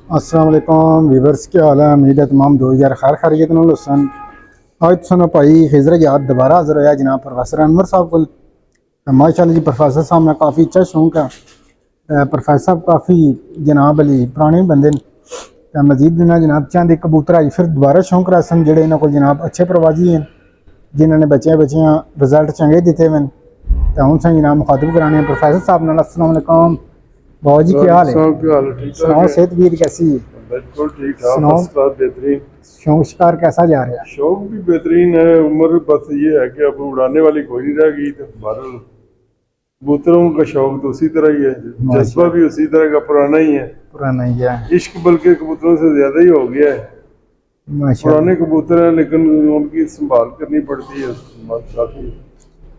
अस्सलाम वालेकुम वीवर्स, क्या हाल है। उम्मीद है तमाम 2000 खैर खैरियत नाल हुसन। आज सुनो भाई हिजर याद दोबारा हाजिर होया जनाब प्रोफेसर अनवर साहब को। माशाअल्लाह जी प्रोफेसर साहब ने काफ़ी अच्छा शौक है। प्रोफेसर साहब काफ़ी जनाब अली पुराने बंदे ने। मजीद दिना जनाब चंद एक कबूतर आई फिर दोबारा शौक रहा सन जेडे इन्होंने को जनाब अच्छे प्रवाजी हैं जिन्होंने बच्चियां बच्चियां रिजल्ट चंगे दिते हैं। तो हूँ सन जनाब मुखातब कराने प्रोफेसर साहब नाल। अस्सलाम वालेकुम बाबा जी, क्या हाल है। साहब क्या हाल है? ठीक ठाक सुनाओ है। सेहत वीर कैसी है। बिल्कुल ठीक ठाक, सुनाओ फर्स्ट क्लास, बेहतरीन। शौक शिकार कैसा जा रहा है। शौक भी बेहतरीन है। उम्र बस ये है कि अब उड़ाने वाली कोई नहीं रह गई, तो बहरहाल कबूतरों का शौक तो उसी तरह ही है, जज्बा भी माशाल्लाह उसी तरह का पुराना ही है। पुराना ही है। इश्क बल्कि कबूतरों से ज्यादा ही हो गया है। माशाल्लाह। पुराने कबूतर हैं लेकिन उनकी संभाल करनी पड़ती है काफी।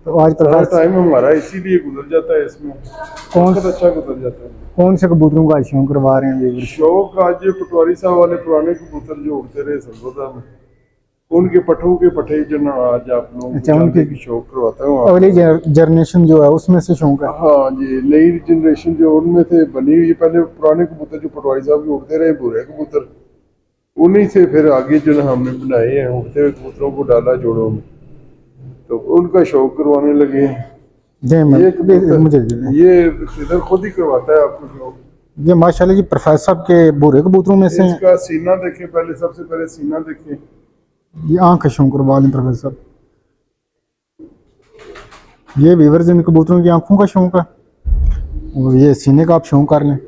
तो आज सारा प्रोफेसर टाइम हमारा इसीलिए गुजर जाता है इसमें, कौन वक्त अच्छा गुजर जाता है। कौन से कबूतरों का शौक करवा रहे हैं व्यूअर्स को। शौक आज पटवारी साहब वाले पुराने कबूतर जो उड़ते रहे सरगोदा में, उनके पठों के पठे जो ना आज आप लोगों को अच्छा उनकी जानने की शौक करवाता हूँ अगली आपको। जनरेशन जो है उसमें से शौक है। हाँ जी, नई जनरेशन जो उनमें से बनी हुई, पहले पुराने कबूतर जो पटवारी साहब के उड़ते रहे भूरे कबूतर, उन्हीं से फिर आगे जो ना हमने बनाए हैं उड़ते हुए कबूतरों को डाला जोड़ों में, तो उनका शौक करवाने लगे हैं। जी ये मुझे कबूतर ये इधर खुद ही करवाता है आपको शौक। ये माशाल्लाह जी प्रोफेसर साहब के भूरे कबूतरों में से हैं। इसका सीना देखे पहले, सबसे पहले सीना देखे। ये आँख का शौक करवा लें प्रोफेसर साहब। ये व्यूअर्स इन कबूतरों की आंखों का शौक है और ये सीने का आप शौक कर लें।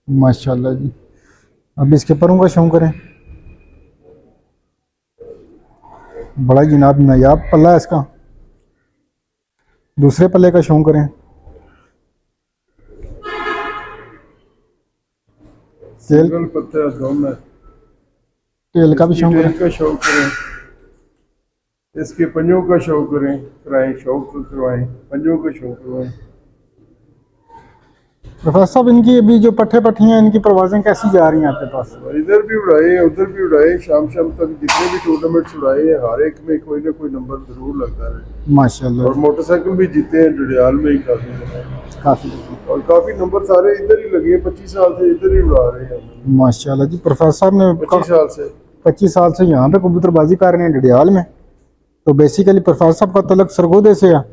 माशाल्लाह जी। अब इसके परों का शौक करें। बड़ा जनाब नायाब पल्ला है इसका। दूसरे पल्ले का शौक करें। तेल सिंगल पत्ता दम है। तेल का भी इसकी शौक टेल करें। का शौक करें, इसके पंजों का शौक करें, कराएं शौक तो करवाएं, पंजों का शौक करवाएं। प्रोफेसर साहब इनकी अभी जो पट्टे पट्टी हैं इनकी परवाजें कैसी जा रही हैं आपके पास। इधर भी उड़ाए उधर भी उड़ाए, शाम शाम तक जितने भी टूर्नामेंट्स उड़ाए हैं हर एक में कोई ना कोई नंबर जरूर लगता रहे। माशाल्लाह और जी। मोटरसाइकिल भी जीते हैं डडियाल में ही काफी, काफ़ी और काफी नंबर सारे इधर ही लगे हैं। 25 साल से इधर ही उड़ा रहे हैं, माशाल्लाह जी। प्रोफेसर साहब ने 25 साल से। 25 साल से यहाँ पे कबूतरबाजी कर रहे हैं डडियाल में। तो बेसिकली प्रोफेसर साहब का तलक सरगोदे से है।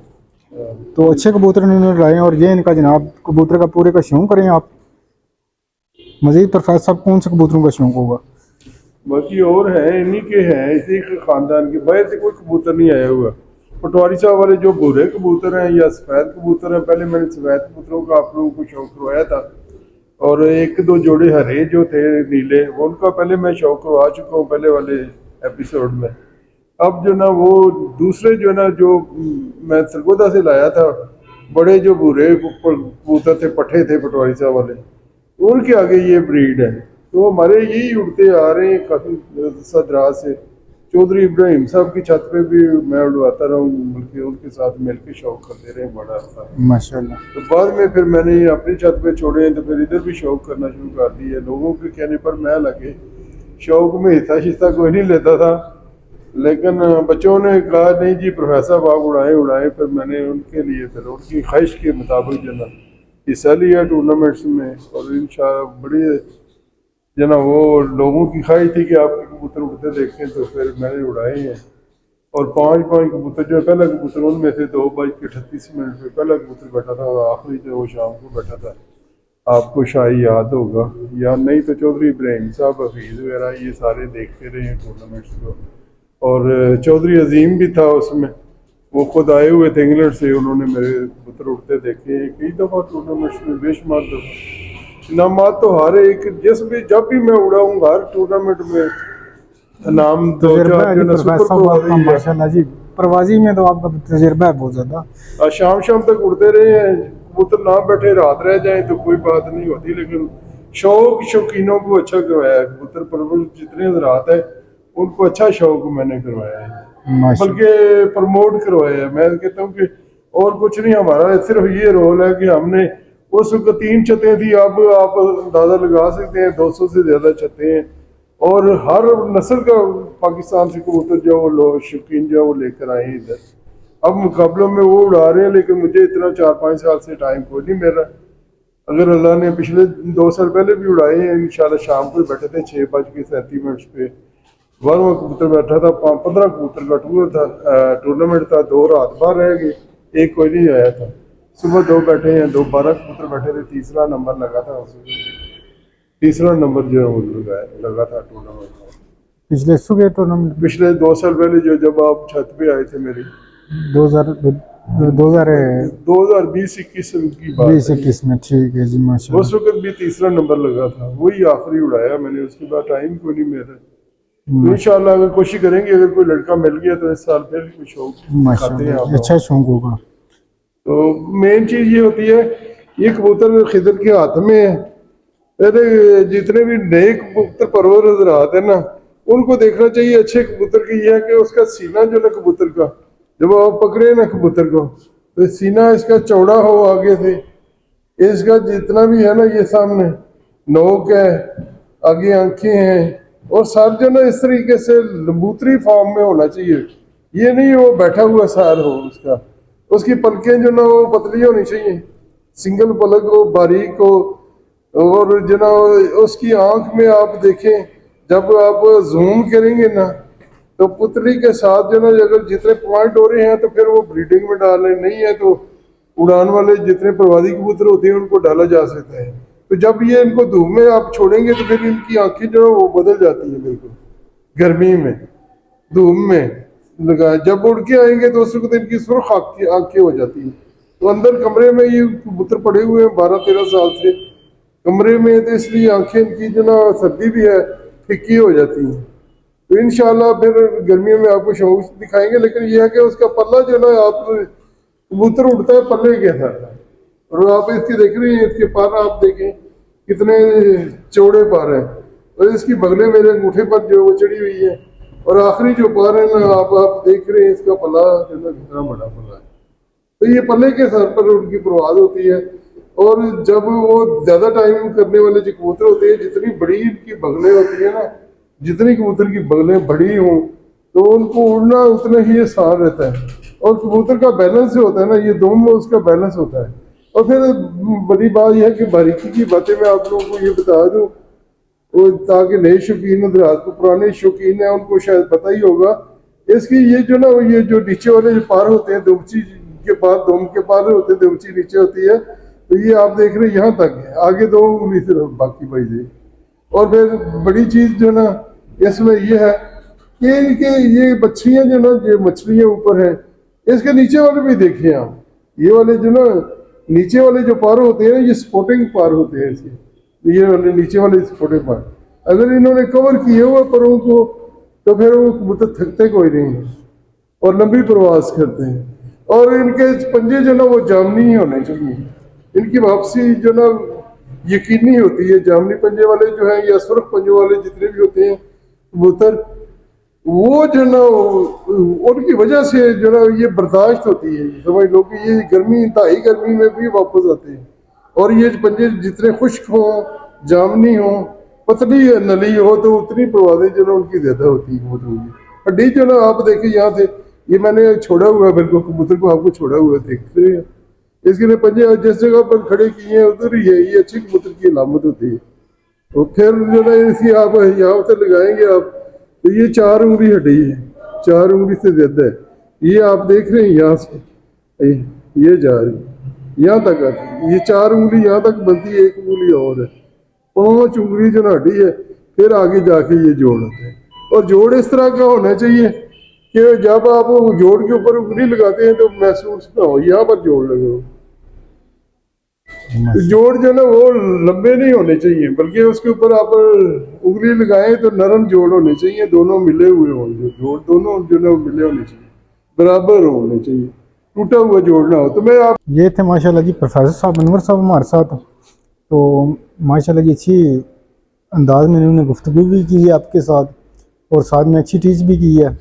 तो अच्छे कबूतर इन्होंने उड़ाए और ये इनका जनाब कबूतर का पूरे का शौक करें आप। मजीद प्रोफेसर साहब कौन से कबूतरों का शौक होगा। बाकी और है, इन्हीं के हैं, इसी के खानदान के, बाहर से कोई कबूतर नहीं आया हुआ। पटवारी साहब वाले जो भूरे कबूतर हैं या सफ़ेद कबूतर हैं, पहले मैंने सफ़ेद कबूतरों का आप लोगों को शौक करवाया था, और एक दो जोड़े हरे जो थे नीले, उनका पहले मैं शौक करवा चुका हूँ पहले वाले एपिसोड में। अब जो ना वो दूसरे जो ना जो मैं सरगोदा से लाया था, बड़े जो भूरे कबूतर थे, पट्टे थे पटवारी साहब वाले, उनके आगे ये ब्रीड है। तो हमारे यही उड़ते आ रहे हैं काफ़ी सदराज से। चौधरी इब्राहिम साहब की छत पे भी मैं उड़वाता रहा हूँ, बल्कि उनके साथ मिल के शौक करते रहे बड़ा अर्सा। माशाल्लाह। तो बाद में फिर मैंने ये अपनी छत पे छोड़े हैं, तो फिर इधर भी शौक करना शुरू कर दिया। लोगों के कहने पर मैं लगे शौक में हिस्सा शिस्सा कोई नहीं लेता था, लेकिन बच्चों ने कहा नहीं जी प्रोफेसर साहब आप उड़ाए उड़ाए, फिर मैंने उनके लिए फिर उनकी ख्वाहिश के मुताबिक जो ना हिस्सा लिया टूर्नामेंट्स में। और इंशाल्लाह बड़ी जो ना वो लोगों की ख्वाहिश थी कि आपके कबूतर उड़ते देखें, तो फिर मैंने उड़ाए हैं। और पांच पांच कबूतर, जो पहला कबूतर उनमें से 2:38 पे पहला कबूतर बैठा था, और आखिरी जो वो शाम को बैठा था, आपको शायद याद होगा या नहीं, तो चौधरी इब्राहिम साहब, हफीज़ वगैरह ये सारे देखते रहे हैं टूर्नामेंट्स को। और चौधरी अजीम भी था उसमें, वो खुद आए हुए थे इंग्लैंड से, उन्होंने मेरे कबूतर उड़ते देखे हैं कई दफ़ा टूर्नामेंट्स में, बेशुमार दफ़ा। इनामात तो हर एक, जिस भी जब भी मैं उड़ा हूँ हर टूर्नामेंट में इनाम दो तजुर्बा चार है जी जो ना प्रोफेसर सुपर साहब आपका परवाजी है। माशाल्लाह जी। प्रवाजी में तो आपका तजुर्बा है बहुत ज़्यादा। आज शाम शाम तक उड़ते रहे हैं, कबूतर ना बैठे रात रह जाए तो कोई बात नहीं होती, लेकिन शौक शौकीनों को अच्छा करवाया है। कबूतर परवल जितने हजरात है उनको अच्छा शौक मैंने करवाया है, माशा बल्कि प्रमोट करवाया है। मैं कहता हूँ कि और कुछ नहीं, हमारा सिर्फ ये रोल है कि हमने उस वक्त 3 छतें थी, अब आप अंदाजा लगा सकते हैं 200 से ज्यादा छतें हैं, और हर नस्ल का पाकिस्तान से कबूतर जो वो लोग शौकीन जो वो लेकर आए हैं इधर। अब मुकाबलों में वो उड़ा रहे हैं, लेकिन मुझे इतना 4-5 साल से टाइम कोई नहीं मिल रहा। अगर अल्लाह ने पिछले 2 साल पहले भी उड़ाए हैं, इंशाल्लाह शाम को ही बैठे थे 6:37 पे 12वां कबूतर बैठा था, 15 कबूतर का टूर था, टूर्नामेंट था, 2 रात बाहर रह गए, एक कोई नहीं आया था। सुबह 2 बैठे हैं, 12 कबूतर बैठे थे, तीसरा नंबर लगा था उसमें, तीसरा नंबर जो है वो लगा था टूर्नामेंट में। पिछले सुबह टूर्नामेंट पिछले 2 साल पहले जब आप छत पे आए थे मेरी 2020-21 की बात है। 2021 में, ठीक है जी, माशाल्लाह। उस वक्त भी तीसरा नंबर लगा था, वही आखिरी उड़ाया मैंने, उसके बाद टाइम कोई नहीं मेरा। तो इंशाल्लाह अगर कोशिश करेंगे, अगर कोई लड़का मिल गया तो इस साल फिर कुछ शौक खाते हैं माशाल्लाह, आप। अच्छा शौक होगा। तो मेन चीज ये होती है, ये कबूतर खिदर के हाथ में है। अरे जितने भी नए कबूतर परवर हजरात है ना, उनको देखना चाहिए अच्छे कबूतर की ये है कि उसका सीना जो ना कबूतर का, जब आप पकड़े ना कबूतर को, तो सीना इसका चौड़ा हो आगे से, इसका जितना भी है ना, ये सामने नोक है, आगे आंखें हैं, और सर जो ना इस तरीके से लंबूतरी फॉर्म में होना चाहिए। ये नहीं वो बैठा हुआ सर हो उसका। उसकी पलकें जो ना वो पतली होनी चाहिए, सिंगल पलक हो, बारीक हो। और जो ना उसकी आंख में आप देखें, जब आप जूम करेंगे ना, तो पुतली के साथ जो ना अगर जितने पॉइंट हो रहे हैं तो फिर वो ब्रीडिंग में डालें, नहीं है तो उड़ान वाले जितने प्रवादी कबूतर होते हैं उनको डाला जा सकता है। तो जब ये इनको धूप में आप छोड़ेंगे तो फिर इनकी आंखें जो है वो बदल जाती है बिल्कुल, गर्मी में धूप में लगा, जब उड़ के आएंगे तो उस वक्त इनकी सुर्ख आंखें हो जाती हैं। तो अंदर कमरे में ये कबूतर पड़े हुए हैं 12-13 साल से कमरे में, तो इसलिए आंखें इनकी जो ना सर्दी भी है फिक्की हो जाती हैं। तो इंशाल्लाह फिर गर्मियों में आपको शौक दिखाएंगे, लेकिन यह है कि उसका पल्ला जो ना, आप कबूतर उड़ता है पल्ले के साथ, और आप इसकी देख रहे हैं, इसके पर आप देखें कितने चौड़े पर हैं, और इसकी बगलें मेरे अंगूठे पर जो वो चढ़ी हुई है, और आखिरी जो पर है ना, आप देख रहे हैं इसका पल्ला जो ना कितना बड़ा पल्ला है। तो ये पल्ले के सर पर उनकी परवाज होती है। और जब वो ज्यादा टाइम करने वाले जो कबूतर होते हैं, जितनी बड़ी इनकी बगलें होती है ना, जितनी कबूतर की बगलें बड़ी हों तो उनको उड़ना उतना ही आसान रहता है। और कबूतर का बैलेंस जो होता है ना, ये दोनों में उसका बैलेंस होता है। और फिर बड़ी बात यह है कि बारीकी की बातें मैं आप लोगों को ये बता दूं, वो ताकि नए शौकीन हजरात को, पुराने शौकीन हैं उनको शायद पता ही होगा इसकी। ये जो ना, ये जो नीचे वाले जो पार होते हैं दुमची के पार, दोम के पार होते हैं, दुमची नीचे होती है, तो ये आप देख रहे हैं यहाँ तक है, आगे 2 उंगली सिर्फ बाकी भाई जी। और फिर बड़ी चीज जो ना इसमें ये है कि इनके ये बच्चियां जो ना, ये मछलियां ऊपर हैं, इसके नीचे वाले भी देखिए आप, ये वाले जो ना नीचे वाले जो पार होते हैं, ये स्पोर्टिंग पार होते हैं इसके, ये वाले नीचे वाले स्पोर्टिंग पार, अगर इन्होंने कवर किए हुए परों को तो फिर वो कबूतर थकते कोई नहीं है और लंबी प्रवास करते हैं। और इनके पंजे जो ना वो जामनी ही होने चाहिए, इनकी वापसी जो ना यकीनी होती है। जामनी पंजे वाले जो है, या सुर्ख पंजे वाले जितने भी होते हैं कबूतर, वो जो ना उनकी वजह से जो ना ये बर्दाश्त होती है, समझ लो कि ये गर्मी, इंतहाई गर्मी में भी वापस आते हैं। और ये पंजे जितने खुश्क हों, जामनी हो, पतली नली हो, तो उतनी परवाजें जो ना उनकी ज्यादा होती है कबूतरों की। हड्डी जो ना आप देखें यहाँ से, ये मैंने छोड़ा हुआ है बिल्कुल कबूतर को, आपको छोड़ा हुआ है, देख रहे हैं इसके लिए पंजे जिस जगह पर खड़े किए हैं उधर ही है, ये अच्छी कबूतर की अलामत होती है। तो फिर जो ना इसकी आप यहाँ से लगाएंगे आप, तो ये 4 उंगली हड्डी है, 4 उंगली से ज्यादा है। ये आप देख रहे हैं यहाँ से ये जा रही यहाँ तक आती है, ये 4 उंगली यहाँ तक बनती है, 1 उंगली और है, 5 उंगली जो ना हड्डी है, फिर आगे जाके ये जोड़ होते हैं। और जोड़ इस तरह का होना चाहिए कि जब आप जोड़ के ऊपर उंगली लगाते हैं तो महसूस ना हो यहाँ पर जोड़ लगे हो। तो जोड़ जो ना वो लंबे नहीं होने चाहिए, बल्कि उसके ऊपर आप उंगली लगाएं तो नरम जोड़ होने चाहिए, दोनों मिले हुए होंगे, जोड़ दोनों जो ना मिले होने चाहिए, बराबर होने चाहिए, टूटा हुआ जोड़ ना हो। तो मैं आप ये थे माशाल्लाह जी प्रोफेसर साहब अनवर साहब हमारे साथ। तो माशाल्लाह जी अच्छी अंदाज में उन्होंने गुफ्तगू भी की है आपके साथ, और साथ में अच्छी टीच भी की है।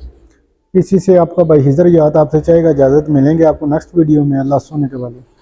इसी से आपका भाई हिजर याद आपसे चाहेगा इजाज़त, मिलेंगे आपको नेक्स्ट वीडियो में। अल्लाह सुनने के वाले।